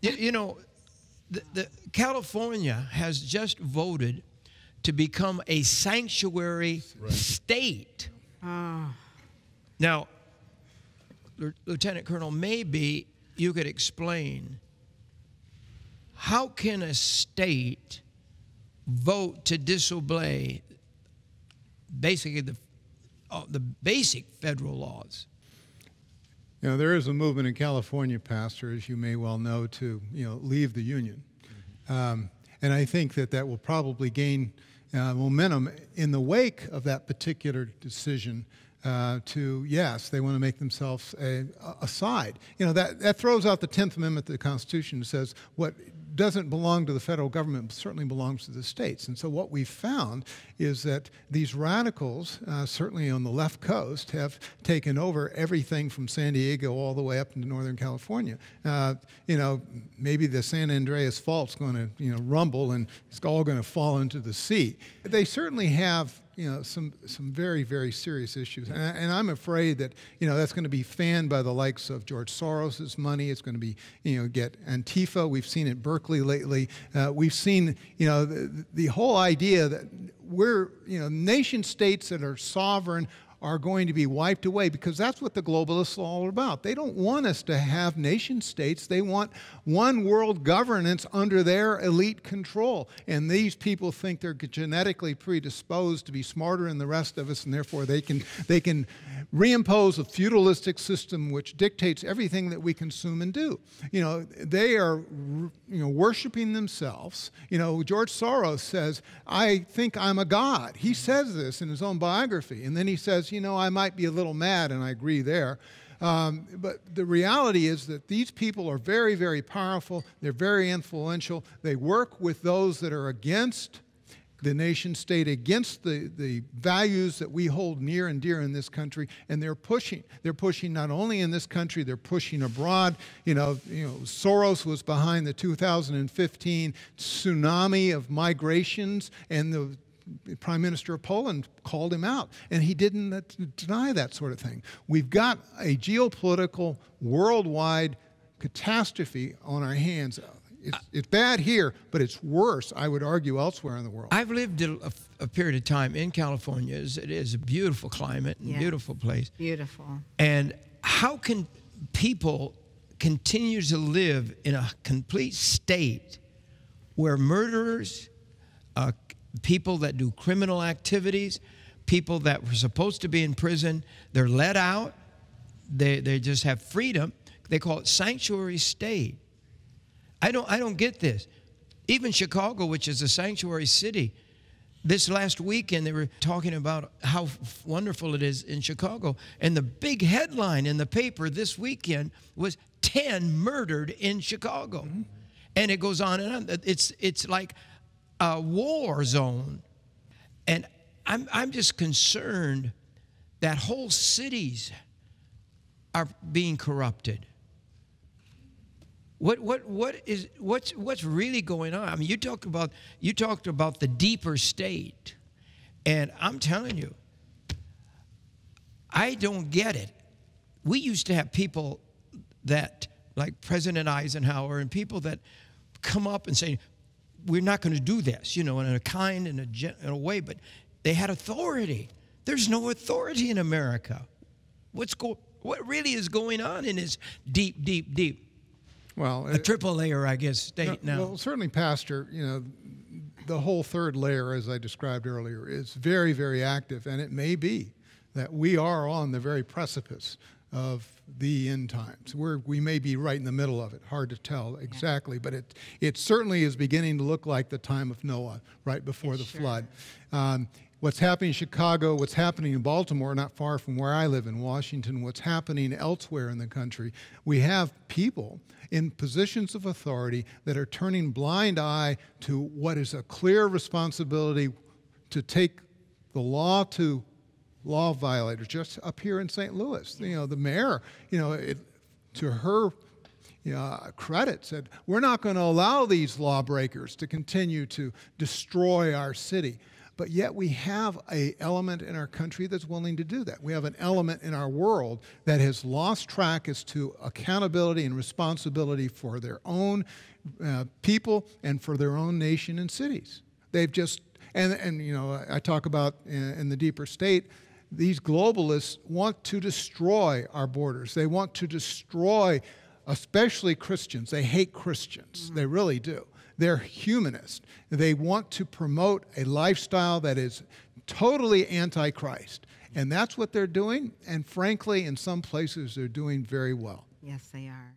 You know, California has just voted to become a sanctuary state. Now, Lieutenant Colonel, maybe you could explain how can a state vote to disobey basically the basic federal laws? You know, there is a movement in California, Pastor, as you may well know, to leave the Union. And I think that will probably gain momentum in the wake of that particular decision yes, they want to make themselves a side. You know, that throws out the 10th Amendment to the Constitution that says what doesn't belong to the federal government certainly belongs to the states. And so what we've found is that these radicals, certainly on the left coast, have taken over everything from San Diego all the way up into Northern California. You know, maybe the San Andreas Fault's going to, rumble and it's all going to fall into the sea. They certainly have some very, very serious issues. And I'm afraid that, that's going to be fanned by the likes of George Soros's money. It's going to be, get Antifa. We've seen it Berkeley lately. We've seen, the whole idea that we're, nation states that are sovereign are going to be wiped away, because that's what the globalists are all about. They don't want us to have nation states. They want one world governance under their elite control. And these people think they're genetically predisposed to be smarter than the rest of us, and therefore they can reimpose a feudalistic system which dictates everything that we consume and do. They are worshiping themselves. George Soros says, "I think I'm a god." He says this in his own biography, and then he says, I might be a little mad, and I agree there. But the reality is that these people are very, very powerful. They're very influential. They work with those that are against the nation state, against the values that we hold near and dear in this country, and they're pushing. They're pushing not only in this country, they're pushing abroad. Soros was behind the 2015 tsunami of migrations, and the Prime Minister of Poland called him out, and he didn't deny that sort of thing. We've got a geopolitical, worldwide catastrophe on our hands. It's bad here, but it's worse, I would argue, elsewhere in the world. I've lived a period of time in California. It is a beautiful climate and beautiful place. Beautiful. And how can people continue to live in a complete state where murderers, people that do criminal activities, people that were supposed to be in prison, they're let out, they just have freedom. They call it sanctuary state. I don't get this. Even Chicago, which is a sanctuary city, this last weekend they were talking about how wonderful it is in Chicago, and the big headline in the paper this weekend was 10 murdered in Chicago. And it goes on and on. It's like a war zone. And I'm just concerned that whole cities are being corrupted. What's really going on? I mean, you talked about the deeper state, and I'm telling you, I don't get it. We used to have people that, like President Eisenhower, and people that come up and say, we're not going to do this, in a kind and in a way, but they had authority. There's no authority in America. What really is going on in this deep, deep, deep? Well, a triple layer, I guess, state now. Well, certainly, Pastor, the whole third layer, as I described earlier, is very, very active, and it may be that we are on the very precipice of the end times. We may be right in the middle of it. Hard to tell exactly, but it certainly is beginning to look like the time of Noah, right before the flood. What's happening in Chicago, what's happening in Baltimore, not far from where I live in Washington, what's happening elsewhere in the country, we have people in positions of authority that are turning blind eye to what is a clear responsibility to take the law to law violators. Just up here in St. Louis, the mayor, to her credit, said, we're not going to allow these lawbreakers to continue to destroy our city. But yet we have an element in our country that's willing to do that. We have an element in our world that has lost track as to accountability and responsibility for their own people and for their own nation and cities. They've just, and you know, I talk about in the deeper state, these globalists want to destroy our borders. They want to destroy, especially Christians. They hate Christians. They really do. They're humanist. They want to promote a lifestyle that is totally anti-Christ. And that's what they're doing. And frankly, in some places, they're doing very well. Yes, they are.